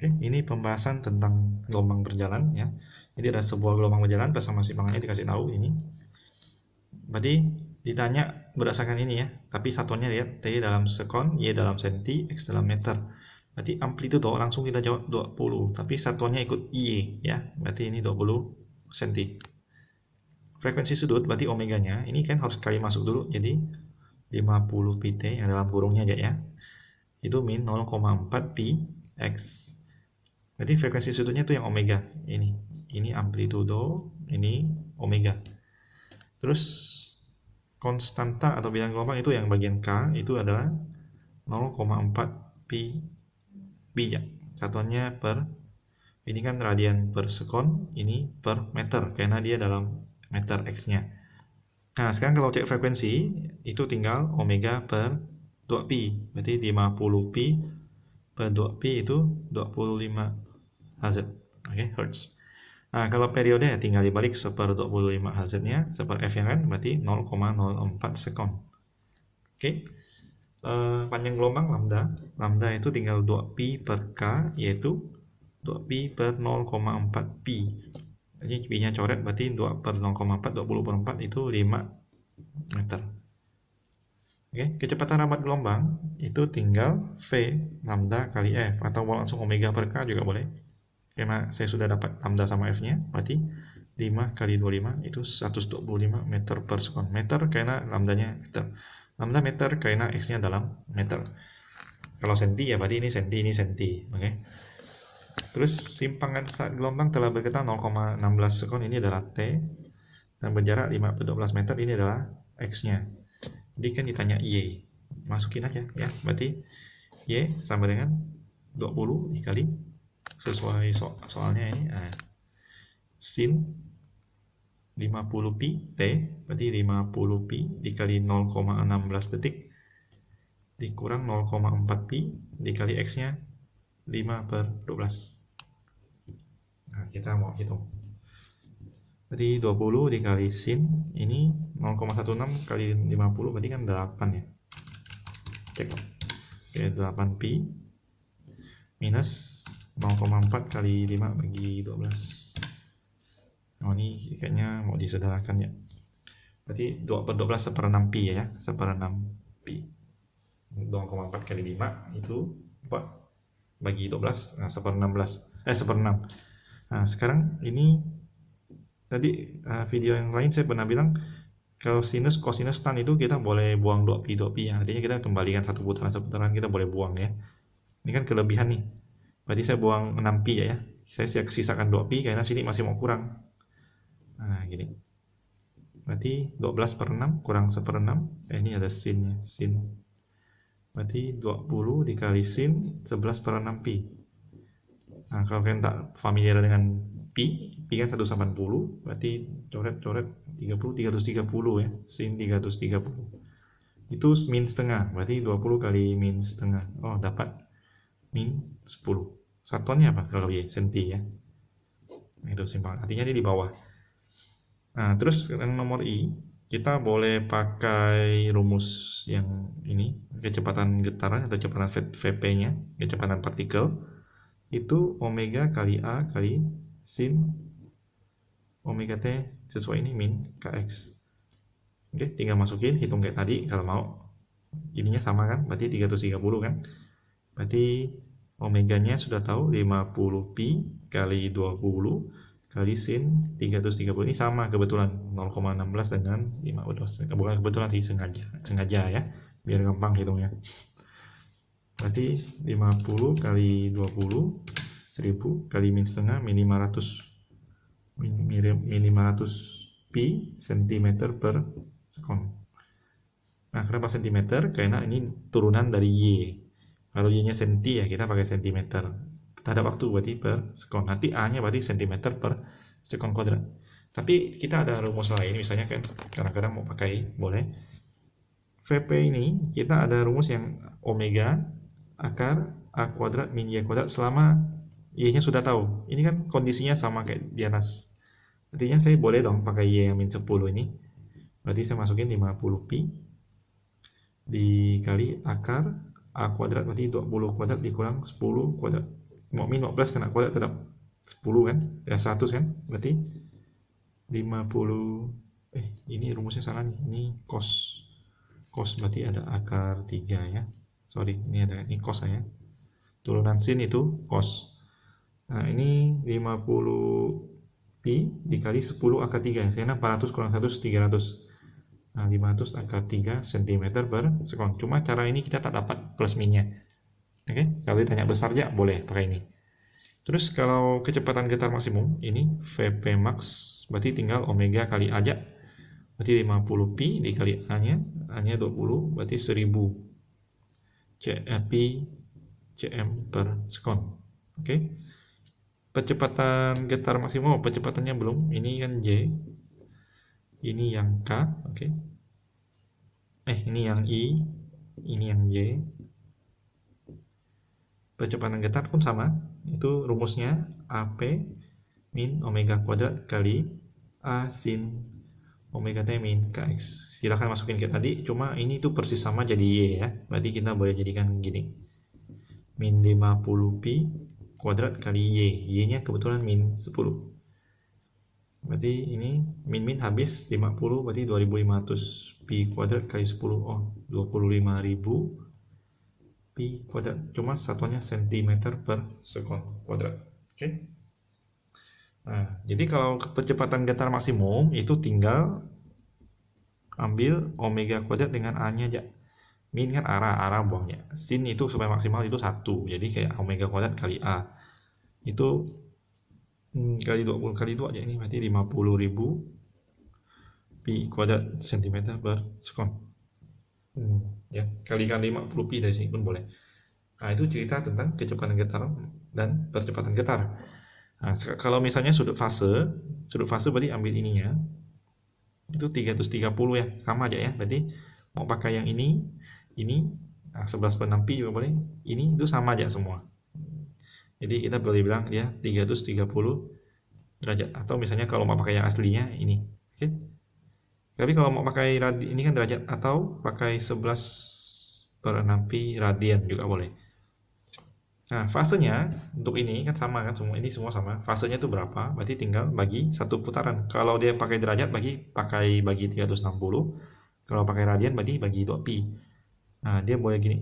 Oke, ini pembahasan tentang gelombang berjalan ya. Jadi ada sebuah gelombang berjalan bersama simpangannya dikasih tahu ini. Berarti ditanya berdasarkan ini ya, tapi satuannya lihat T dalam sekon, Y dalam senti, X dalam meter. Berarti amplitudo langsung kita jawab 20, tapi satuannya ikut Y ya. Berarti ini 20 senti. Frekuensi sudut berarti omeganya, ini kan harus kali masuk dulu, jadi 50 pt yang dalam kurungnya aja ya. Itu min 0,4 pi X. Berarti frekuensi sudutnya itu yang omega ini. Ini amplitudo, ini omega. Terus konstanta atau bilangan gelombang itu yang bagian K itu adalah 0,4 pi ya. Satuannya per, ini kan radian per sekon, ini per meter karena dia dalam meter X-nya. Nah, sekarang kalau cek frekuensi itu tinggal omega per 2pi. Berarti 50 pi per 2pi itu 25 Hz. Oke, Hertz. Nah, kalau periode tinggal dibalik seper 25 Hz-nya, seper F nya kan, berarti 0,04 sekon. Oke. Panjang gelombang lambda. Lambda itu tinggal 2pi per K, yaitu 2pi per 0,4 pi. Jadi pi-nya coret, berarti 2 per 0,4, 20 per 4 itu 5 meter. Oke, kecepatan rambat gelombang itu tinggal V lambda kali F, atau langsung omega per K juga boleh. Karena saya sudah dapat lambda sama F-nya, berarti 5 kali 25 itu 125 meter per sekon. Meter karena lambdanya meter. Lambda meter karena X-nya dalam meter. Kalau senti ya berarti ini senti. Oke. Terus simpangan saat gelombang telah bergetar 0,16 sekon, ini adalah T. Dan berjarak 5 per 12 meter, ini adalah X-nya. Jadi kan ditanya Y. Masukin aja ya. Berarti Y sama dengan 20 dikali sesuai soalnya ini sin 50 pi T, berarti 50 pi dikali 0,16 detik dikurang 0,4 pi dikali X nya 5 per 12. Nah, kita mau hitung, berarti 20 dikali sin ini 0,16 kali 50 berarti kan 8 ya. Cek. Oke, 8 pi minus 0,4 kali 5 bagi 12. Oh, ini kayaknya mau disederhanakan ya. Berarti 2 per 12 seper 6 pi ya. Seper 6 pi. 0,4 kali 5 itu 4 bagi 12. Nah, seper 16. Seper 6. Nah, sekarang ini tadi video yang lain saya pernah bilang kalau sinus, cosinus, tan itu kita boleh buang 2 pi ya. Artinya kita kembalikan satu putaran kita boleh buang ya. Ini kan kelebihan nih. Berarti saya buang 6 pi ya. Saya sisakan 2 pi karena sini masih mau kurang. Nah, gini. Berarti 12 per 6 kurang 1/6. Ini ada sinnya. Sin. Berarti 20 dikali sin 11 per 6 pi. Nah, kalau kalian tak familiar dengan pi kan 180. Berarti coret 30, 330 ya. Sin 330. Itu min setengah. Berarti 20 kali min setengah. Oh, dapat min 10. Satuannya apa kalau Y? Senti ya. Nah, itu simpangan. Artinya dia di bawah. Nah, terus yang nomor I, kita boleh pakai rumus yang ini, kecepatan getaran atau kecepatan Vp-nya, kecepatan partikel, itu omega kali A kali sin omega T sesuai ini min Kx. Oke, tinggal masukin, hitung kayak tadi kalau mau. Ininya sama kan, berarti 330 kan. Berarti omeganya sudah tahu 50 pi kali 20 kali sin 330, ini sama kebetulan 0,16 dengan 5, bukan kebetulan sih, sengaja ya biar gampang hitungnya. Berarti 50 kali 20 1000 kali min setengah min 500 pi cm per sekon. Nah, kenapa cm? Karena ini turunan dari Y. Kalau Y-nya senti ya kita pakai sentimeter. Terhadap waktu berarti per sekon. Nanti A-nya berarti sentimeter per sekon kuadrat. Tapi kita ada rumus lain, misalnya kan kadang-kadang mau pakai, boleh. Vp ini kita ada rumus yang omega akar A kuadrat min Y kuadrat selama Y-nya sudah tahu. Ini kan kondisinya sama kayak di atas. Artinya saya boleh dong pakai Y yang min 10 ini. Berarti saya masukin 50 pi dikali akar A kuadrat, berarti 20 kuadrat dikurang 10 kuadrat. mau min mau plus kena kuadrat tetap 10 kan, ya 100 kan, berarti 50, ini rumusnya salah nih, ini cos berarti ada akar 3 ya, sorry, ini cos ya, turunan sin itu cos. Nah ini 50 pi dikali 10 akar 3, karena 400 kurang 100 300. Nah 500 akar 3 cm per sekon. Cuma cara ini kita tak dapat plus minnya. Oke, kalau ditanya besar ya boleh pakai ini. Terus kalau kecepatan getar maksimum ini Vp max berarti tinggal omega kali A aja. Berarti 50 pi dikali A-nya 20 berarti 1000 pi cm per sekon. Oke. Percepatan getar maksimum, percepatannya belum. Ini kan J. Ini yang K, oke. Ini yang I, ini yang J. Percepatan getar pun sama. Itu rumusnya AP min omega kuadrat kali A sin omega T min KX. Silahkan masukin ke tadi, cuma ini tuh persis sama jadi Y ya. Berarti kita boleh jadikan gini. Min 50 pi kuadrat kali Y. Y-nya kebetulan min 10. Berarti ini min habis 50 berarti 2500 pi kuadrat kali 10. Oh, 25.000 pi kuadrat. Cuma satuannya cm per sekon kuadrat. Oke. Nah, jadi kalau kecepatan getar maksimum itu tinggal ambil omega kuadrat dengan A-nya aja. Min kan arah buangnya. Sin itu supaya maksimal itu 1. Jadi kayak omega kuadrat kali A. Itu kali 20 kali 2 aja, ini berarti 50.000 pi kuadrat cm per sekon. Ya, kalikan 50 pi dari sini pun boleh. Nah, itu cerita tentang kecepatan getar dan percepatan getar. Nah, kalau misalnya sudut fase berarti ambil ininya. Itu 330 ya, sama aja ya. Berarti mau pakai yang ini, nah, 11/6 pi juga boleh. Ini itu sama aja semua. Jadi kita boleh bilang dia 330 derajat, atau misalnya kalau mau pakai yang aslinya ini. Oke. Tapi kalau mau pakai ini kan derajat, atau pakai 11/6 pi radian juga boleh. Nah, fasenya untuk ini kan sama kan, semua ini semua sama. Fasenya itu berapa? Berarti tinggal bagi satu putaran. Kalau dia pakai derajat bagi 360. Kalau pakai radian berarti bagi 2 pi. Nah, dia boleh gini.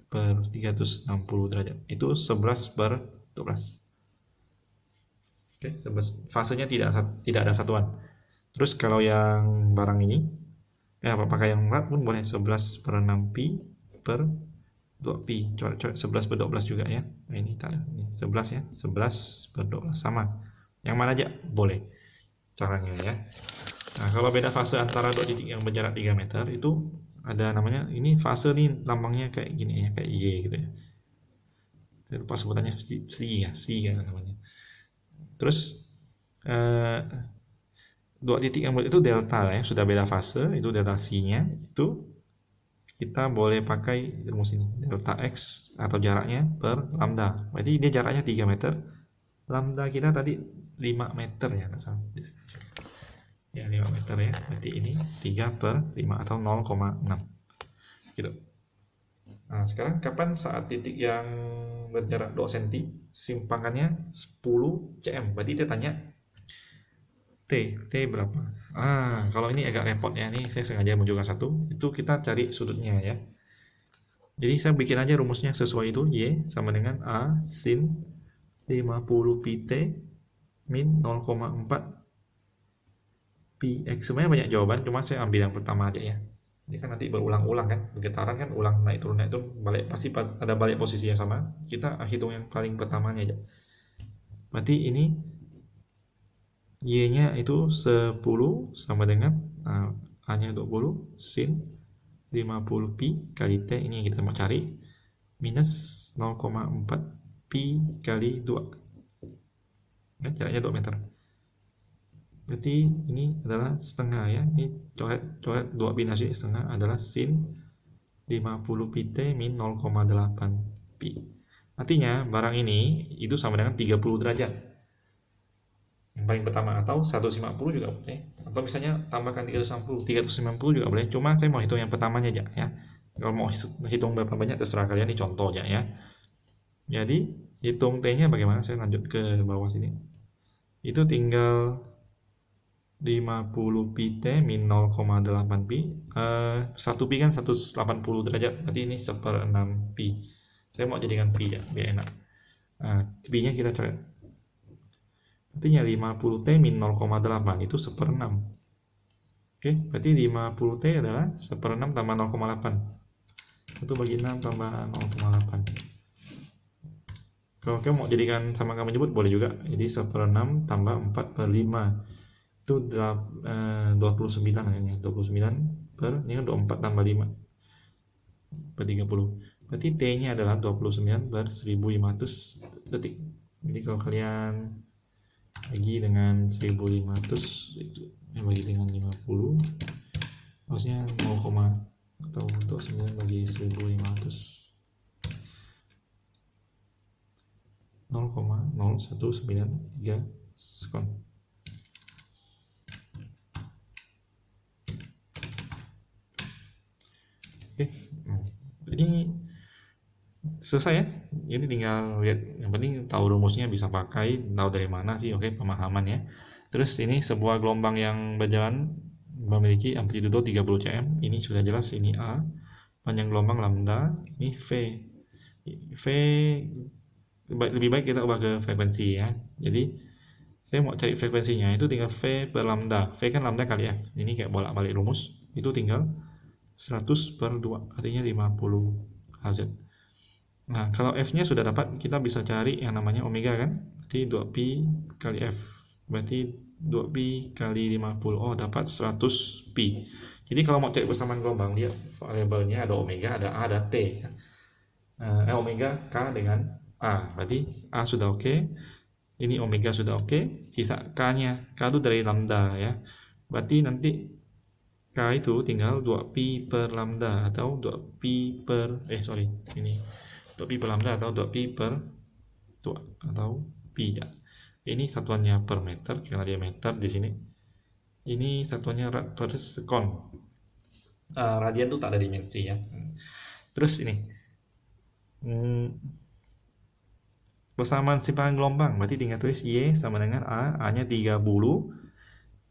Per 360 derajat. Itu 11/12. Oke, fasenya tidak ada satuan. Terus kalau yang barang ini, pakai yang berat pun boleh 11/6 pi per 2 pi. Coret 11/12 juga ya. Nah, ini tak ada. Ini 11 ya. 11/12 sama. Yang mana aja boleh caranya ya. Nah, kalau beda fase antara dua titik yang berjarak 3 meter itu ada namanya, ini fase nih lambangnya kayak gini ya, kayak Y gitu ya. Saya lupa sebutannya, psi kan namanya. Terus dua titik yang itu delta ya, sudah beda fase, itu delta C-nya, itu kita boleh pakai rumus ini, delta X atau jaraknya per lambda. Berarti dia jaraknya 3 meter, lambda kita tadi 5 meter ya, nggak salah. Ya 5 meter ya, berarti ini 3/5 atau 0,6 gitu. Nah, sekarang kapan saat titik yang berjarak 2 cm simpangannya 10 cm? Berarti dia tanya T berapa? Kalau ini agak repot ya, nih saya sengaja menunjukkan satu, itu kita cari sudutnya ya. Jadi saya bikin aja rumusnya sesuai itu, Y sama dengan A sin 50 pi T min 0,4 pi X. Sebenarnya banyak jawaban, cuma saya ambil yang pertama aja ya. Ini kan nanti berulang-ulang kan, getaran kan ulang naik turun balik, pasti ada balik posisi yang sama. Kita hitung yang paling pertamanya aja. Berarti ini Y-nya itu 10 sama dengan A-nya 20 sin 50 pi kali T, ini yang kita mau cari, minus 0,4 pi kali 2 kan, jaraknya 2 meter. Berarti ini adalah setengah ya, ini coret 2 binasi setengah adalah sin 50 pi T min 0,8 pi. Artinya barang ini itu sama dengan 30 derajat yang paling pertama, atau 150 juga boleh, atau misalnya tambahkan 390 juga boleh. Cuma saya mau hitung yang pertamanya aja ya. Kalau mau hitung berapa banyak terserah kalian, ini contoh aja ya. Jadi hitung T-nya bagaimana? Saya lanjut ke bawah sini. Itu tinggal 50 pi T min 0,8 pi. 1 pi kan 180 derajat, berarti ini 1/6 pi. Saya mau jadikan pi ya, biar enak. Nah, pi-nya kita coret. Artinya 50 T min 0,8 itu 1/6. Oke, berarti 50 T adalah 1/6 tambah 0,8. 1 bagi 6 tambah 0,8. Kalau kamu mau jadikan sama kamu nyebut boleh juga. Jadi 1/6 tambah 4/5 itu 29 kayaknya. 29 per ini kan 24 tambah 5 per 30. Berarti T-nya adalah 29 per 1500 detik. Jadi kalau kalian bagi dengan 1500 itu bagi dengan 50, maksudnya 0, atau untuk 9 bagi 1500 0,0193 sekon. Oke, ini selesai ya. Ini tinggal lihat, yang penting tahu rumusnya, bisa pakai, tahu dari mana sih. Oke, pemahaman ya. Terus ini sebuah gelombang yang berjalan memiliki amplitudo 30 cm. Ini sudah jelas, ini A, panjang gelombang lambda, ini V. V lebih baik kita ubah ke frekuensi ya. Jadi saya mau cari frekuensinya, itu tinggal V per lambda. V kan lambda kali F. Ini kayak bolak-balik rumus. Itu tinggal 100 per 2, artinya 50 Hz. Nah, kalau F-nya sudah dapat, kita bisa cari yang namanya omega kan? Berarti 2pi kali F. Berarti 2pi kali 50. Oh, dapat 100 pi. Jadi kalau mau cari persamaan gelombang, lihat variabelnya ada omega, ada A, ada T. Omega K dengan A. Berarti A sudah oke. Ini omega sudah oke. Sisa K-nya. K itu dari lambda ya. Berarti nanti K itu tinggal 2pi per lambda atau 2pi per ini 2pi per lambda atau 2pi per 2 atau pi ya. Ini satuannya per meter karena dia meter di sini. Ini satuannya rad per sekon. Radian itu tak ada dimensi ya. Terus ini persamaan simpangan gelombang, berarti tinggal tulis Y sama dengan A. A nya 30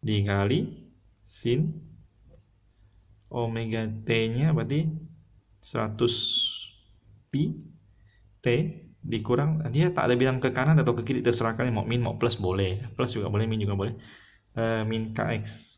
dikali sin omega T nya berarti 100 pi T dikurang, dia tak ada bilang ke kanan atau ke kiri, terserah kalian mau min mau plus boleh, plus juga boleh, min juga boleh, min kx